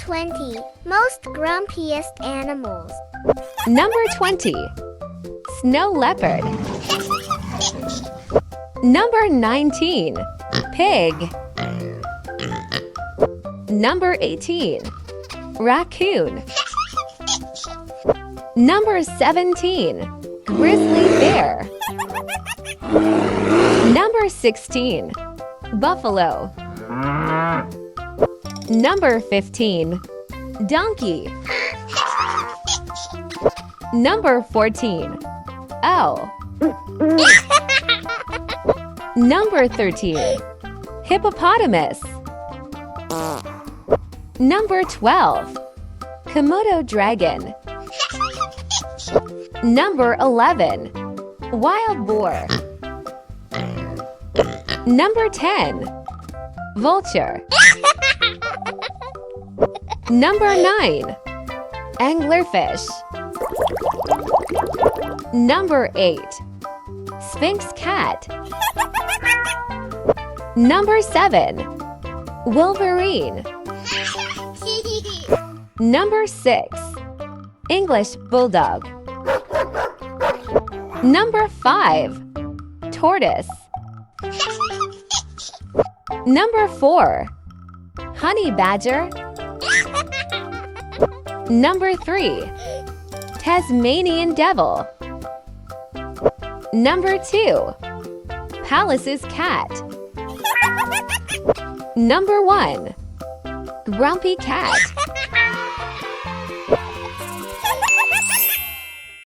20. Most grumpiest animals. Number 20. Snow leopard. Number 19. Pig. Number 18. Raccoon. Number 17. Grizzly bear. Number 16. Buffalo. Number 15. Donkey. Number 14. Owl. Number 13. Hippopotamus. Number 12. Komodo dragon. Number 11. Wild boar. Number 10. Vulture. Number 9. Anglerfish. Number 8. Sphinx cat. Number 7. Wolverine. Number 6. English bulldog. Number 5. Tortoise. Number 4. Honey badger. Number 3. Tasmanian devil. Number 2. Palace's cat. Number 1. Grumpy cat.